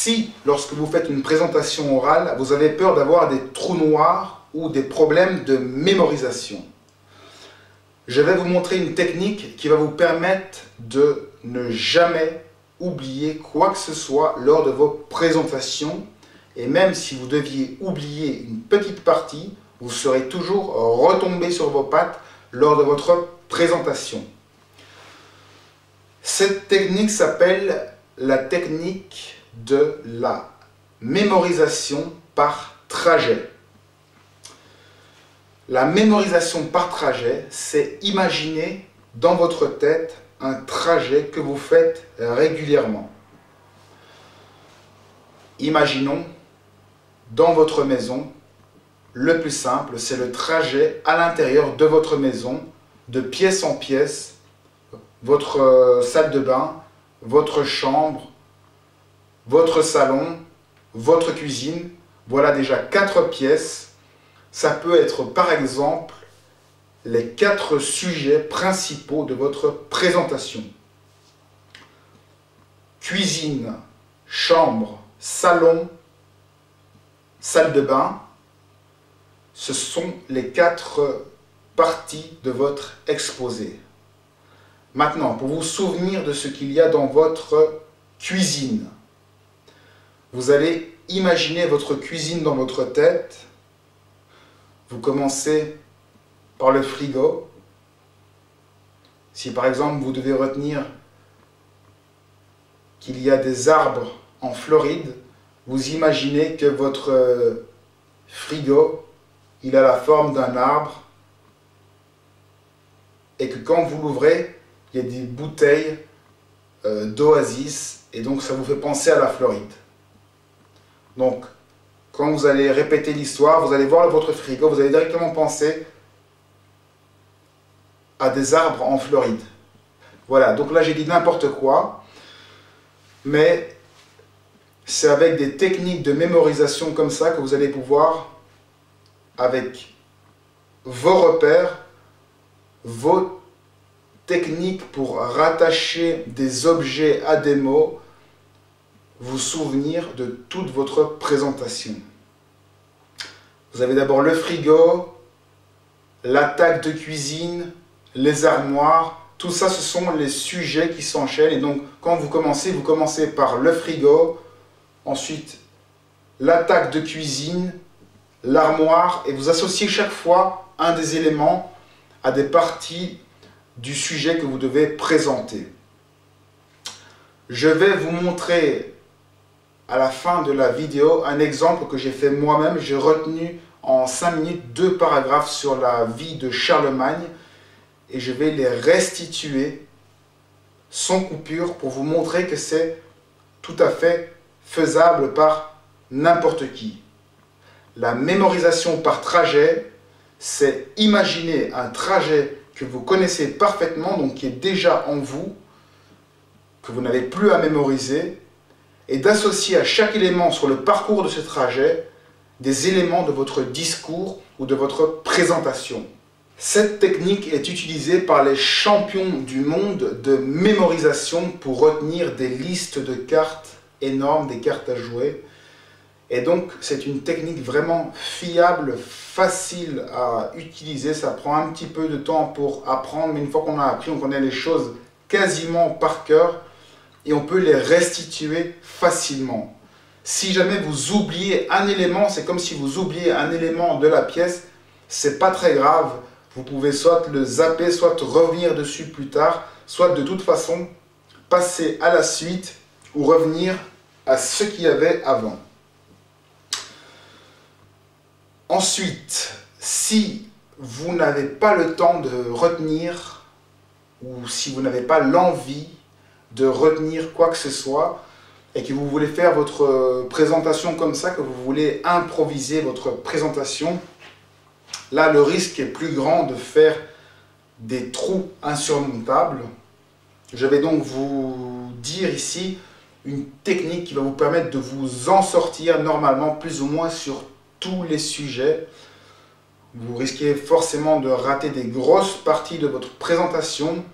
Si, lorsque vous faites une présentation orale, vous avez peur d'avoir des trous noirs ou des problèmes de mémorisation, je vais vous montrer une technique qui va vous permettre de ne jamais oublier quoi que ce soit lors de vos présentations. Et même si vous deviez oublier une petite partie, vous serez toujours retombé sur vos pattes lors de votre présentation. Cette technique s'appelle la technique de la mémorisation par trajet. La mémorisation par trajet, c'est imaginer dans votre tête un trajet que vous faites régulièrement. Imaginons dans votre maison, le plus simple, c'est le trajet à l'intérieur de votre maison, de pièce en pièce, votre salle de bain, votre chambre, votre salon, votre cuisine. Voilà déjà 4 pièces. Ça peut être par exemple les 4 sujets principaux de votre présentation. Cuisine, chambre, salon, salle de bain. Ce sont les 4 parties de votre exposé. Maintenant, pour vous souvenir de ce qu'il y a dans votre cuisine, vous allez imaginer votre cuisine dans votre tête. Vous commencez par le frigo. Si par exemple vous devez retenir qu'il y a des arbres en Floride, vous imaginez que votre frigo, il a la forme d'un arbre et que quand vous l'ouvrez, il y a des bouteilles d'Oasis et donc ça vous fait penser à la Floride. Donc, quand vous allez répéter l'histoire, vous allez voir votre frigo, vous allez directement penser à des arbres en Floride. Voilà, donc là j'ai dit n'importe quoi, mais c'est avec des techniques de mémorisation comme ça que vous allez pouvoir, avec vos repères, vos techniques pour rattacher des objets à des mots, vous souvenir de toute votre présentation. Vous avez d'abord le frigo, la table de cuisine, les armoires. Tout ça, ce sont les sujets qui s'enchaînent. Et donc, quand vous commencez par le frigo, ensuite la table de cuisine, l'armoire, et vous associez chaque fois un des éléments à des parties du sujet que vous devez présenter. Je vais vous montrer à la fin de la vidéo un exemple que j'ai fait moi-même. J'ai retenu en 5 minutes 2 paragraphes sur la vie de Charlemagne et je vais les restituer sans coupure pour vous montrer que c'est tout à fait faisable par n'importe qui. La mémorisation par trajet, c'est imaginer un trajet que vous connaissez parfaitement, donc qui est déjà en vous, que vous n'avez plus à mémoriser, et d'associer à chaque élément sur le parcours de ce trajet des éléments de votre discours ou de votre présentation. Cette technique est utilisée par les champions du monde de mémorisation pour retenir des listes de cartes énormes, des cartes à jouer. Et donc, c'est une technique vraiment fiable, facile à utiliser. Ça prend un petit peu de temps pour apprendre, mais une fois qu'on a appris, on connaît les choses quasiment par cœur et on peut les restituer facilement. Si jamais vous oubliez un élément, c'est comme si vous oubliez un élément de la pièce, c'est pas très grave. Vous pouvez soit le zapper, soit revenir dessus plus tard, soit de toute façon passer à la suite ou revenir à ce qu'il y avait avant. Ensuite, si vous n'avez pas le temps de retenir ou si vous n'avez pas l'envie de retenir quoi que ce soit et que vous voulez faire votre présentation comme ça, que vous voulez improviser votre présentation, là le risque est plus grand de faire des trous insurmontables. Je vais donc vous dire ici une technique qui va vous permettre de vous en sortir normalement plus ou moins sur tous les sujets. Vous risquez forcément de rater des grosses parties de votre présentation,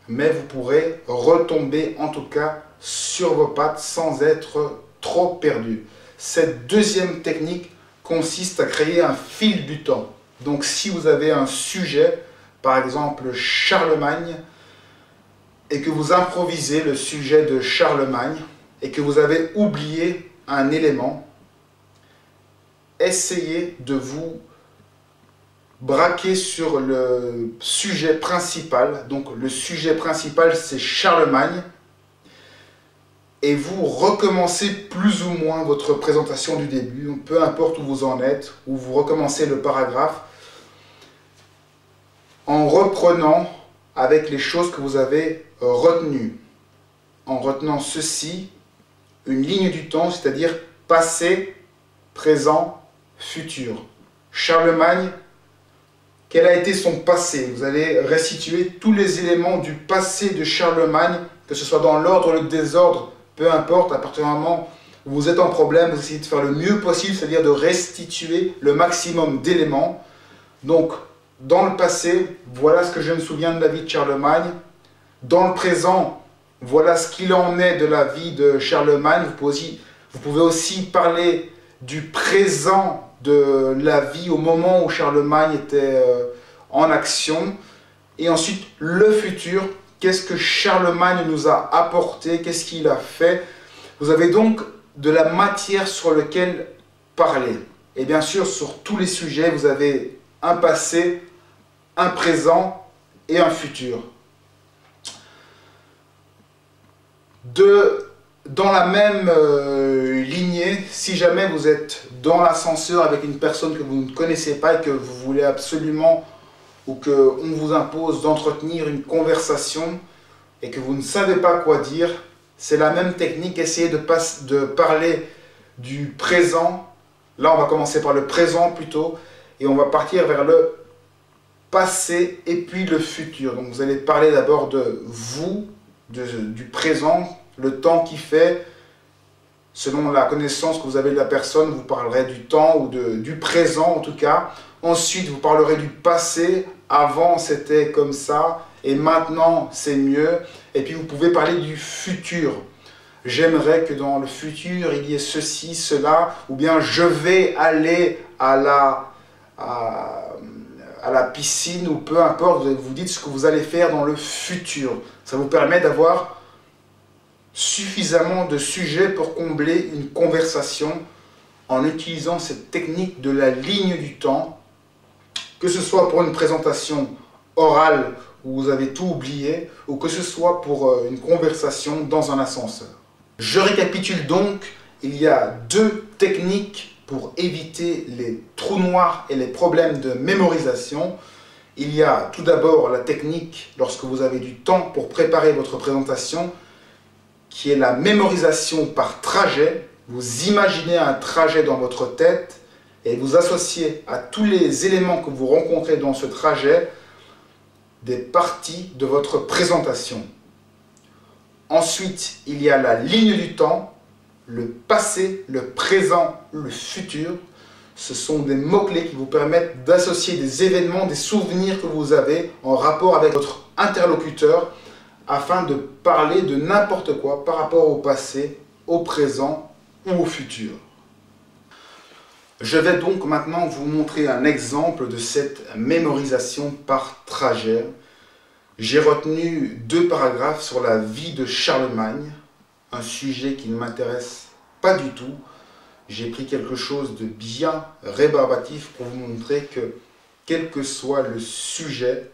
mais vous pourrez retomber en tout cas sur vos pattes sans être trop perdu. Cette deuxième technique consiste à créer un fil du temps. Donc si vous avez un sujet, par exemple Charlemagne, et que vous improvisez le sujet de Charlemagne, et que vous avez oublié un élément, essayez de vous braquer sur le sujet principal. Donc le sujet principal, c'est Charlemagne. Et vous recommencez plus ou moins votre présentation du début, peu importe où vous en êtes, ou vous recommencez le paragraphe, en reprenant avec les choses que vous avez retenues. En retenant ceci, une ligne du temps, c'est-à-dire passé, présent, futur. Charlemagne, quel a été son passé? Vous allez restituer tous les éléments du passé de Charlemagne, que ce soit dans l'ordre ou le désordre, peu importe, à partir du moment où vous êtes en problème, vous essayez de faire le mieux possible, c'est-à-dire de restituer le maximum d'éléments. Donc, dans le passé, voilà ce que je me souviens de la vie de Charlemagne. Dans le présent, voilà ce qu'il en est de la vie de Charlemagne. Vous pouvez aussi parler du présent de la vie au moment où Charlemagne était en action. Et ensuite, le futur. Qu'est-ce que Charlemagne nous a apporté? Qu'est-ce qu'il a fait? Vous avez donc de la matière sur laquelle parler. Et bien sûr, sur tous les sujets, vous avez un passé, un présent et un futur. Dans la même lignée, si jamais vous êtes dans l'ascenseur avec une personne que vous ne connaissez pas et que vous voulez absolument ou qu'on vous impose d'entretenir une conversation et que vous ne savez pas quoi dire, c'est la même technique. Essayez de parler du présent. Là, on va commencer par le présent plutôt et on va partir vers le passé et puis le futur. Donc vous allez parler d'abord de vous, du présent, le temps qui fait. Selon la connaissance que vous avez de la personne, vous parlerez du temps ou du présent en tout cas. Ensuite, vous parlerez du passé. Avant, c'était comme ça et maintenant, c'est mieux. Et puis, vous pouvez parler du futur. J'aimerais que dans le futur, il y ait ceci, cela. Ou bien, je vais aller à la piscine ou peu importe. Vous dites ce que vous allez faire dans le futur. Ça vous permet d'avoir suffisamment de sujets pour combler une conversation en utilisant cette technique de la ligne du temps, que ce soit pour une présentation orale où vous avez tout oublié, ou que ce soit pour une conversation dans un ascenseur. Je récapitule donc, il y a deux techniques pour éviter les trous noirs et les problèmes de mémorisation. Il y a tout d'abord la technique, lorsque vous avez du temps pour préparer votre présentation, qui est la mémorisation par trajet. Vous imaginez un trajet dans votre tête et vous associez à tous les éléments que vous rencontrez dans ce trajet des parties de votre présentation. Ensuite, il y a la ligne du temps, le passé, le présent, le futur. Ce sont des mots-clés qui vous permettent d'associer des événements, des souvenirs que vous avez en rapport avec votre interlocuteur afin de parler de n'importe quoi par rapport au passé, au présent ou au futur. Je vais donc maintenant vous montrer un exemple de cette mémorisation par trajet. J'ai retenu deux paragraphes sur la vie de Charlemagne, un sujet qui ne m'intéresse pas du tout. J'ai pris quelque chose de bien rébarbatif pour vous montrer que, quel que soit le sujet,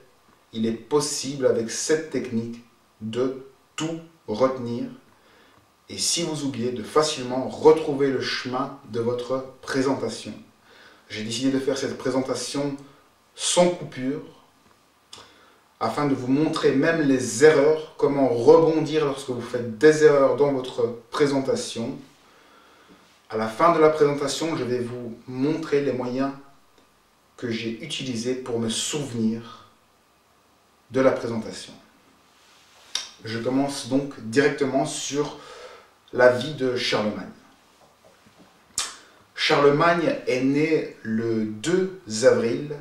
il est possible avec cette technique de tout retenir et si vous oubliez, de facilement retrouver le chemin de votre présentation. J'ai décidé de faire cette présentation sans coupure afin de vous montrer même les erreurs, comment rebondir lorsque vous faites des erreurs dans votre présentation. À la fin de la présentation, je vais vous montrer les moyens que j'ai utilisés pour me souvenir de la présentation. Je commence donc directement sur la vie de Charlemagne. Charlemagne est né le 2 avril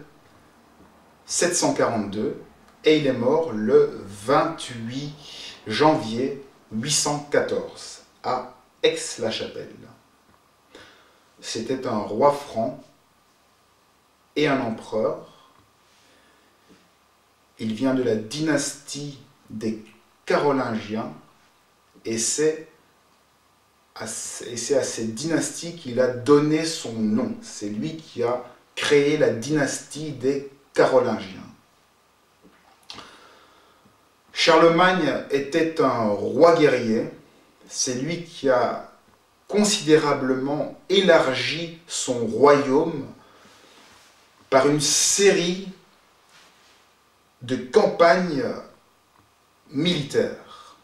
742 et il est mort le 28 janvier 814 à Aix-la-Chapelle. c'était un roi franc et un empereur. Il vient de la dynastie des Carolingiens et c'est à cette dynastie qu'il a donné son nom. C'est lui qui a créé la dynastie des Carolingiens. Charlemagne était un roi guerrier. C'est lui qui a considérablement élargi son royaume par une série de campagnes militaires.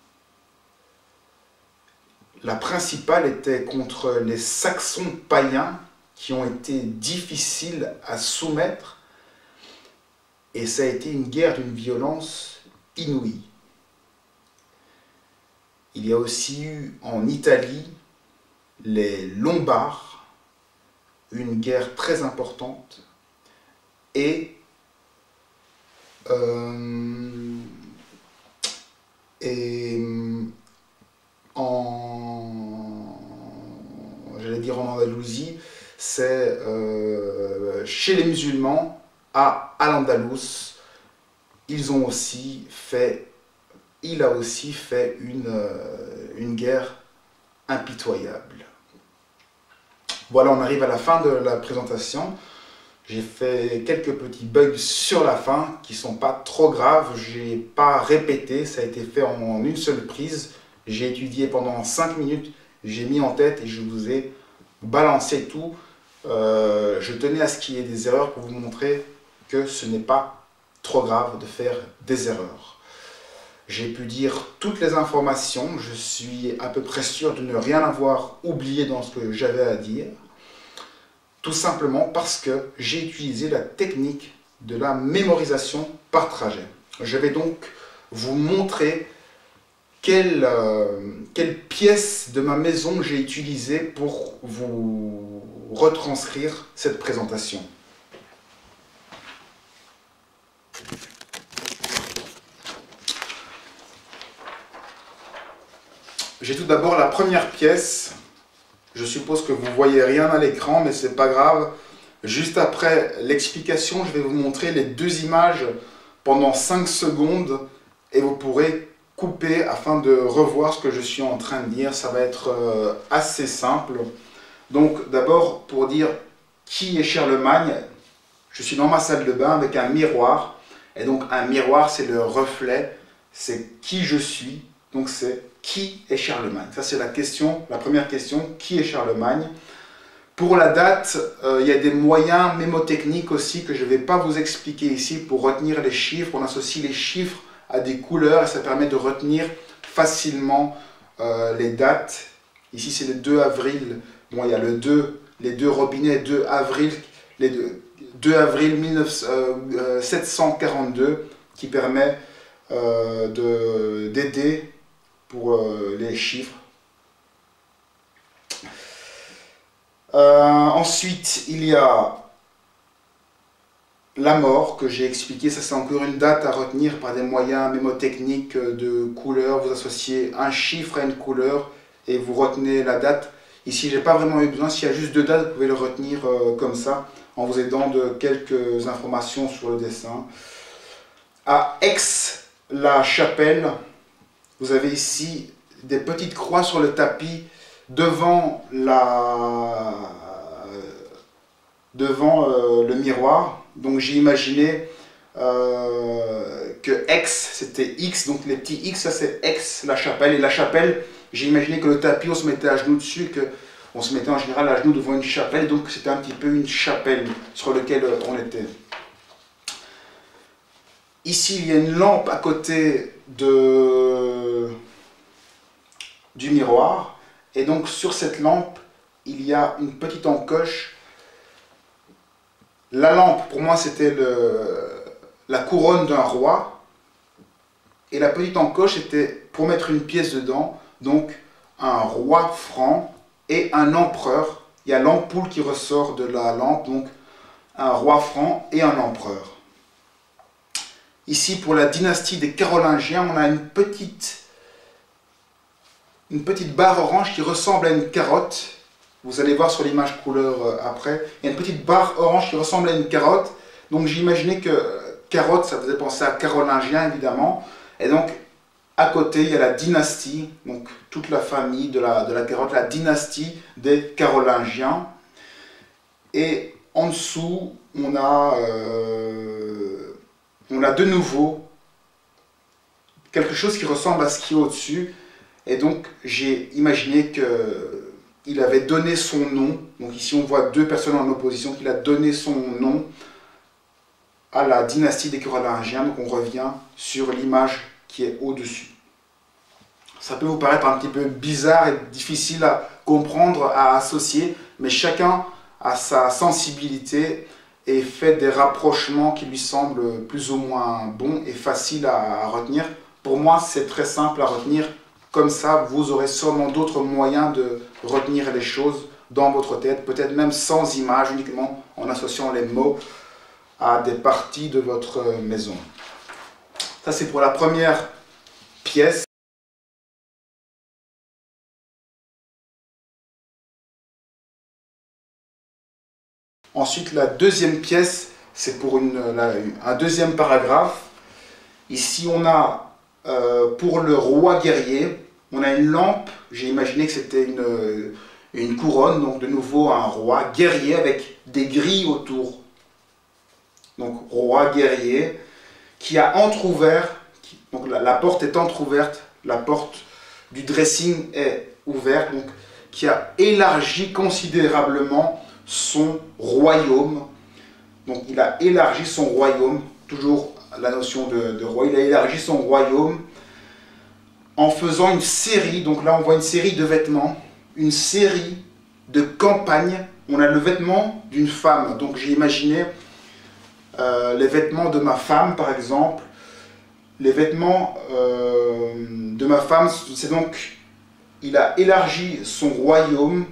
La principale était contre les Saxons païens qui ont été difficiles à soumettre et ça a été une guerre d'une violence inouïe. Il y a aussi eu en Italie les Lombards, une guerre très importante, et j'allais dire en Andalousie, c'est chez les musulmans à Al-Andalus, il a aussi fait une guerre impitoyable. Voilà, on arrive à la fin de la présentation. J'ai fait quelques petits bugs sur la fin qui ne sont pas trop graves. Je n'ai pas répété, ça a été fait en une seule prise. J'ai étudié pendant 5 minutes, j'ai mis en tête et je vous ai balancé tout. Je tenais à ce qu'il y ait des erreurs pour vous montrer que ce n'est pas trop grave de faire des erreurs. J'ai pu dire toutes les informations, je suis à peu près sûr de ne rien avoir oublié dans ce que j'avais à dire. Tout simplement parce que j'ai utilisé la technique de la mémorisation par trajet. Je vais donc vous montrer quelle pièce de ma maison j'ai utilisée pour vous retranscrire cette présentation. J'ai tout d'abord la première pièce. Je suppose que vous ne voyez rien à l'écran, mais ce n'est pas grave. Juste après l'explication, je vais vous montrer les deux images pendant 5 secondes et vous pourrez couper afin de revoir ce que je suis en train de dire. Ça va être assez simple. Donc d'abord, pour dire qui est Charlemagne, je suis dans ma salle de bain avec un miroir. Et donc un miroir, c'est le reflet, c'est qui je suis. Donc c'est qui est Charlemagne? Ça c'est la première question, qui est Charlemagne? Pour la date, il y a des moyens mémotechniques aussi que je ne vais pas vous expliquer ici pour retenir les chiffres. On associe les chiffres à des couleurs et ça permet de retenir facilement les dates. Ici c'est le 2 avril, bon il y a les deux robinets, 2 avril, 2 avril 1742 qui permet d'aider pour les chiffres. Ensuite, il y a la mort que j'ai expliqué. Ça, c'est encore une date à retenir par des moyens mémotechniques de couleurs. Vous associez un chiffre à une couleur et vous retenez la date. Ici, j'ai pas vraiment eu besoin. S'il y a juste 2 dates, vous pouvez le retenir comme ça, en vous aidant de quelques informations sur le dessin. À Aix-la-Chapelle, vous avez ici des petites croix sur le tapis devant le miroir. Donc j'ai imaginé que Aix c'était X, donc les petits X, ça c'est Aix-la-Chapelle. Et la chapelle, j'ai imaginé que le tapis, on se mettait à genoux dessus, qu'on se mettait en général à genoux devant une chapelle, donc c'était un petit peu une chapelle sur laquelle on était. Ici, il y a une lampe à côté du miroir. Et donc, sur cette lampe, il y a une petite encoche. La lampe, pour moi, c'était la couronne d'un roi. Et la petite encoche était pour mettre une pièce dedans. Donc, un roi franc et un empereur. Il y a l'ampoule qui ressort de la lampe. Donc, un roi franc et un empereur. Ici, pour la dynastie des Carolingiens, on a une petite barre orange qui ressemble à une carotte. Vous allez voir sur l'image couleur après. Il y a une petite barre orange qui ressemble à une carotte. Donc j'ai imaginé que carotte, ça faisait penser à carolingien évidemment. Et donc à côté, il y a la dynastie, donc toute la famille de la carotte, la dynastie des carolingiens. Et en dessous, on a de nouveau quelque chose qui ressemble à ce qui est au-dessus. Et donc, j'ai imaginé qu'il avait donné son nom. Donc ici, on voit deux personnes en opposition, qu'il a donné son nom à la dynastie des Carolingiens. Donc on revient sur l'image qui est au-dessus. Ça peut vous paraître un petit peu bizarre et difficile à comprendre, à associer, mais chacun a sa sensibilité et fait des rapprochements qui lui semblent plus ou moins bons et faciles à retenir. Pour moi, c'est très simple à retenir. Comme ça, vous aurez sûrement d'autres moyens de retenir les choses dans votre tête, peut-être même sans image, uniquement en associant les mots à des parties de votre maison. Ça, c'est pour la première pièce. Ensuite, la deuxième pièce, c'est pour un deuxième paragraphe. Ici, on a pour le roi guerrier, on a une lampe. J'ai imaginé que c'était une couronne, donc de nouveau un roi guerrier avec des grilles autour. Donc roi guerrier qui a entrouvert, donc la porte est entrouverte, la porte du dressing est ouverte, donc qui a élargi considérablement son royaume. Donc il a élargi son royaume, toujours la notion de roi, il a élargi son royaume en faisant une série, donc là on voit une série de vêtements, une série de campagnes. On a le vêtement d'une femme, donc j'ai imaginé les vêtements de ma femme par exemple. Les vêtements de ma femme, c'est donc, il a élargi son royaume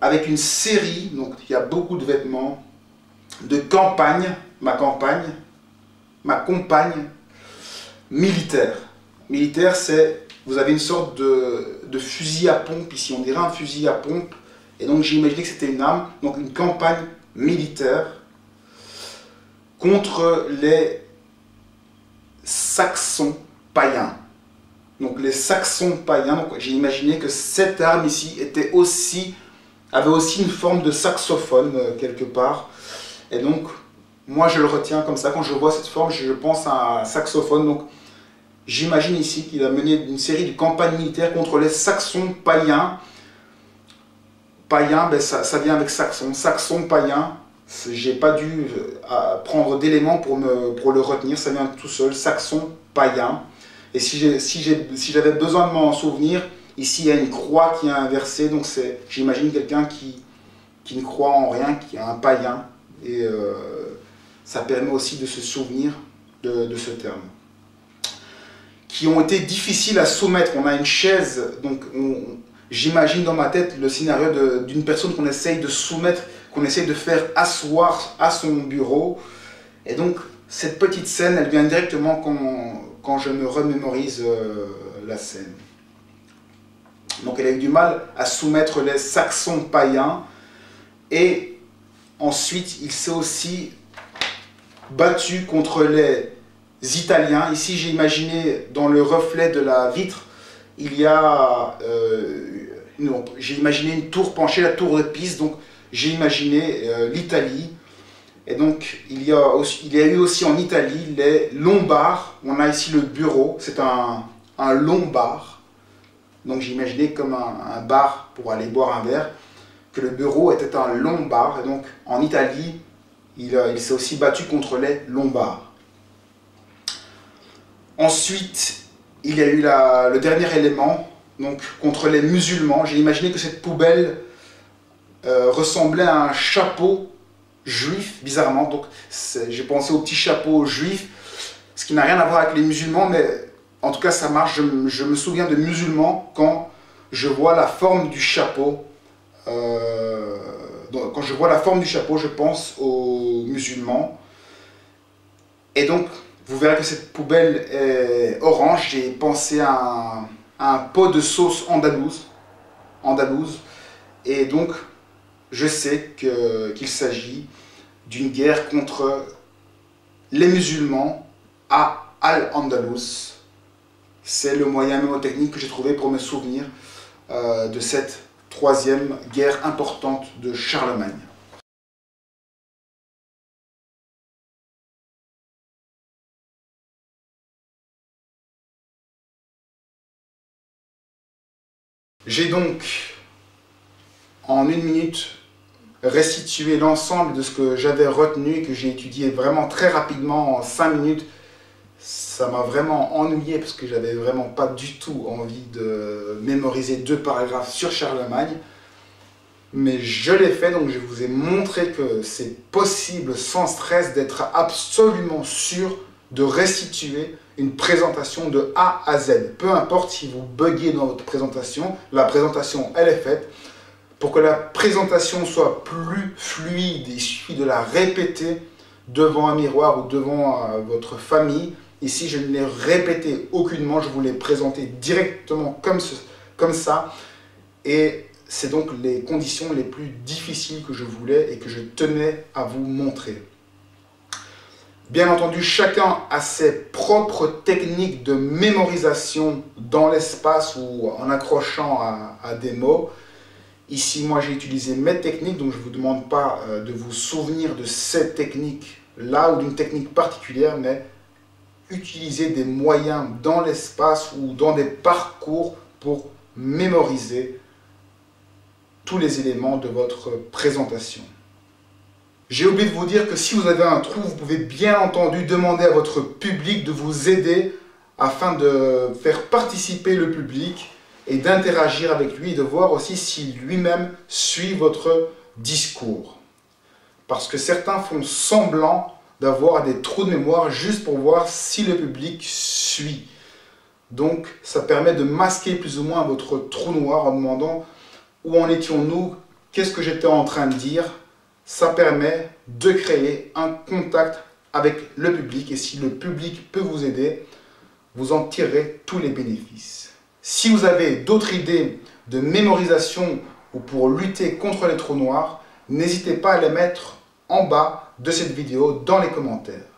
avec une série, donc il y a beaucoup de vêtements, de campagne, ma compagne militaire. Militaire, c'est, vous avez une sorte de fusil à pompe ici, on dirait un fusil à pompe, et donc j'ai imaginé que c'était une arme, donc une campagne militaire contre les Saxons païens. Donc les Saxons païens, donc j'ai imaginé que cette arme ici avait aussi une forme de saxophone quelque part. Et donc, moi je le retiens comme ça, quand je vois cette forme, je pense à un saxophone. Donc j'imagine ici qu'il a mené une série de campagnes militaires contre les Saxons païens. Païen, ben ça vient avec Saxon. Saxon païen, j'ai pas dû prendre d'éléments pour le retenir, ça vient tout seul, Saxon païen. Et si j'avais besoin de m'en souvenir, ici il y a une croix qui est inversée, donc j'imagine quelqu'un qui ne croit en rien, qui est un païen. Et ça permet aussi de se souvenir de ce terme. Qui ont été difficiles à soumettre. On a une chaise, donc j'imagine dans ma tête le scénario d'une personne qu'on essaye de soumettre, qu'on essaye de faire asseoir à son bureau. Et donc cette petite scène, elle vient directement quand je me remémorise la scène. Donc elle a eu du mal à soumettre les Saxons païens. Et ensuite, il s'est aussi battu contre les Italiens. Ici, j'ai imaginé dans le reflet de la vitre, il y a, j'ai imaginé une tour penchée, la tour de Pise. Donc, j'ai imaginé l'Italie. Et donc, il y a eu aussi en Italie les Lombards. On a ici le bureau, c'est un lombard. Donc, j'ai imaginé comme un bar pour aller boire un verre, que le bureau était un lombard. Et donc, en Italie, il s'est aussi battu contre les Lombards. Ensuite, il y a eu le dernier élément, donc contre les musulmans. J'ai imaginé que cette poubelle ressemblait à un chapeau juif, bizarrement. Donc, j'ai pensé au petit chapeau juif, ce qui n'a rien à voir avec les musulmans, mais en tout cas, ça marche. Je me souviens de musulmans quand je vois la forme du chapeau. Quand je vois la forme du chapeau, je pense aux musulmans. Et donc, vous verrez que cette poubelle est orange. J'ai pensé à un pot de sauce andalouse. Et donc, je sais qu'il s'agit d'une guerre contre les musulmans à Al-Andalus. C'est le moyen mémotechnique que j'ai trouvé pour me souvenir de cette troisième guerre importante de Charlemagne. J'ai donc, en 1 minute, restitué l'ensemble de ce que j'avais retenu, que j'ai étudié vraiment très rapidement en 5 minutes. Ça m'a vraiment ennuyé parce que j'avais vraiment pas du tout envie de mémoriser 2 paragraphes sur Charlemagne. Mais je l'ai fait, donc je vous ai montré que c'est possible sans stress d'être absolument sûr de restituer une présentation de A à Z. Peu importe si vous buguez dans votre présentation, la présentation elle est faite. Pour que la présentation soit plus fluide, il suffit de la répéter devant un miroir ou devant votre famille. Ici, je ne l'ai répété aucunement, je vous l'ai présenté directement comme ça. Et c'est donc les conditions les plus difficiles que je voulais et que je tenais à vous montrer. Bien entendu, chacun a ses propres techniques de mémorisation dans l'espace ou en accrochant à des mots. Ici, moi, j'ai utilisé mes techniques, donc je ne vous demande pas de vous souvenir de ces techniques-là ou d'une technique particulière, mais utiliser des moyens dans l'espace ou dans des parcours pour mémoriser tous les éléments de votre présentation. J'ai oublié de vous dire que si vous avez un trou, vous pouvez bien entendu demander à votre public de vous aider afin de faire participer le public et d'interagir avec lui et de voir aussi si lui-même suit votre discours. Parce que certains font semblant d'avoir des trous de mémoire juste pour voir si le public suit. Donc ça permet de masquer plus ou moins votre trou noir en demandant où en étions-nous, qu'est-ce que j'étais en train de dire. Ça permet de créer un contact avec le public et si le public peut vous aider, vous en tirerez tous les bénéfices. Si vous avez d'autres idées de mémorisation ou pour lutter contre les trous noirs, n'hésitez pas à les mettre en bas de cette vidéo dans les commentaires.